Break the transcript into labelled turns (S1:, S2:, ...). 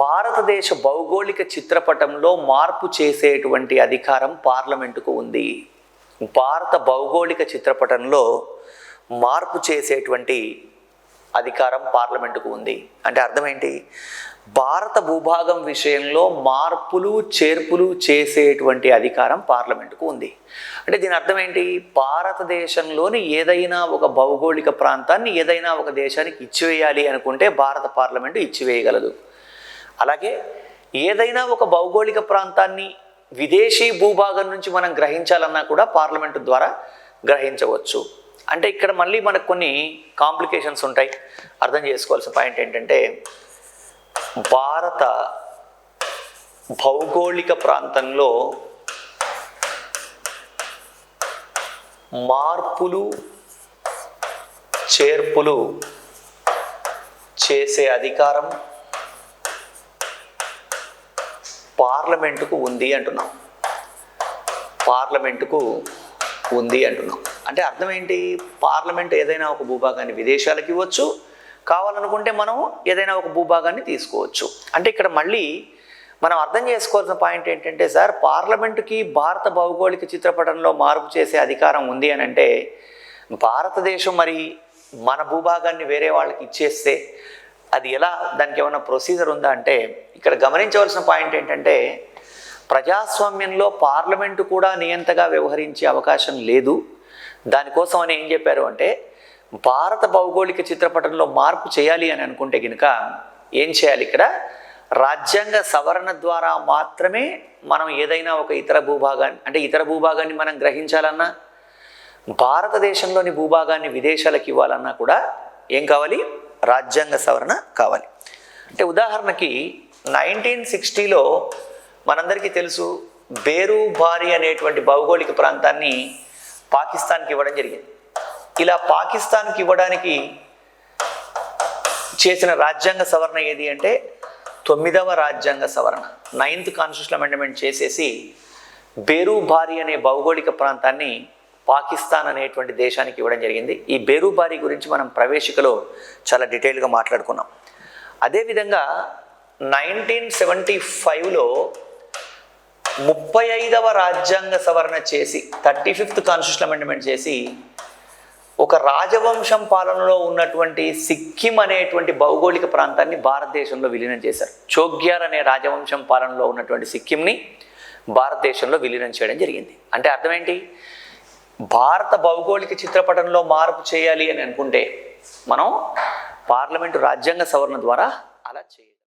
S1: భారతదేశ భౌగోళిక చిత్రపటంలో మార్పు చేసేటువంటి అధికారం పార్లమెంటుకు ఉంది. భారత భౌగోళిక చిత్రపటంలో మార్పు చేసేటువంటి అధికారం పార్లమెంటుకు ఉంది. అంటే అర్థం ఏంటి? భారత భూభాగం విషయంలో మార్పులు చేర్పులు చేసేటువంటి అధికారం పార్లమెంటుకు ఉంది. అంటే దీని అర్థం ఏంటి? భారతదేశంలోని ఏదైనా ఒక భౌగోళిక ప్రాంతాన్ని ఏదైనా ఒక దేశానికి ఇచ్చివేయాలి అనుకుంటే భారత పార్లమెంటు ఇచ్చివేయగలదు. అలాగే ఏదైనా ఒక భౌగోళిక ప్రాంతాన్ని విదేశీ భూభాగం నుంచి మనం గ్రహించాలన్నా కూడా పార్లమెంటు ద్వారా గ్రహించవచ్చు. అంటే ఇక్కడ మళ్ళీ మనకు కొన్ని కాంప్లికేషన్స్ ఉంటాయి. అర్థం చేసుకోవాల్సిన పాయింట్ ఏంటంటే, భారత భౌగోళిక ప్రాంతంలో మార్పులు చేర్పులు చేసే అధికారం పార్లమెంటుకు ఉంది అంటున్నాం. పార్లమెంటుకు ఉంది అంటున్నాం అంటే అర్థం ఏంటి? పార్లమెంట్ ఏదైనా ఒక భూభాగాన్ని విదేశాలకు ఇవ్వచ్చు, కావాలనుకుంటే మనం ఏదైనా ఒక భూభాగాన్ని తీసుకోవచ్చు. అంటే ఇక్కడ మళ్ళీ మనం అర్థం చేసుకోవాల్సిన పాయింట్ ఏంటంటే, సార్ పార్లమెంటుకి భారత భౌగోళిక చిత్రపటంలో మార్పు చేసే అధికారం ఉంది అని అంటే, భారతదేశం మరి మన భూభాగాన్ని వేరే వాళ్ళకి ఇచ్చేస్తే అది ఎలా, దానికి ఏమైనా ప్రొసీజర్ ఉందా అంటే, ఇక్కడ గమనించవలసిన పాయింట్ ఏంటంటే, ప్రజాస్వామ్యంలో పార్లమెంటు కూడా నియంతగా వ్యవహరించే అవకాశం లేదు. దానికోసం అని ఏం చెప్పారు అంటే, భారత భౌగోళిక చిత్రపటంలో మార్పు చేయాలి అని అనుకుంటే కనుక ఏం చేయాలి? ఇక్కడ రాజ్యాంగ సవరణ ద్వారా మాత్రమే మనం ఏదైనా ఒక ఇతర భూభాగాన్ని, అంటే ఇతర భూభాగాన్ని మనం గ్రహించాలన్నా, భారతదేశంలోని భూభాగాన్ని విదేశాలకు ఇవ్వాలన్నా కూడా ఏం కావాలి? రాజ్యాంగ సవరణ కావాలి. అంటే ఉదాహరణకి 1960లో మనందరికీ తెలుసు, బేరుబారి అనేటువంటి భౌగోళిక ప్రాంతాన్ని పాకిస్తాన్కి ఇవ్వడం జరిగింది. ఇలా పాకిస్తాన్కి ఇవ్వడానికి చేసిన రాజ్యాంగ సవరణ ఏది అంటే 9వ రాజ్యాంగ సవరణ, 9th కాన్స్టిట్యూషనల్ అమెండ్మెంట్ చేసేసి బేరుబారి అనే భౌగోళిక ప్రాంతాన్ని పాకిస్తాన్ అనేటువంటి దేశానికి ఇవ్వడం జరిగింది. ఈ బేరుబారి గురించి మనం ప్రవేశికలో చాలా డీటెయిల్గా మాట్లాడుకున్నాం. అదేవిధంగా 1975లో 35వ రాజ్యాంగ సవరణ చేసి 35th కాన్స్టిట్యూషనల్ అమెండ్మెంట్ చేసి ఒక రాజవంశం పాలనలో ఉన్నటువంటి సిక్కిం అనేటువంటి భౌగోళిక ప్రాంతాన్ని భారతదేశంలో విలీనం చేశారు. చోగ్యార్ అనే రాజవంశం పాలనలో ఉన్నటువంటి సిక్కింని భారతదేశంలో విలీనం చేయడం జరిగింది. అంటే అర్థం ఏంటి? భారత భౌగోళిక చిత్రపటంలో మార్పు చేయాలి అని అనుకుంటే మనం పార్లమెంటు రాజ్యాంగ సవరణ ద్వారా అలా చేయాలి.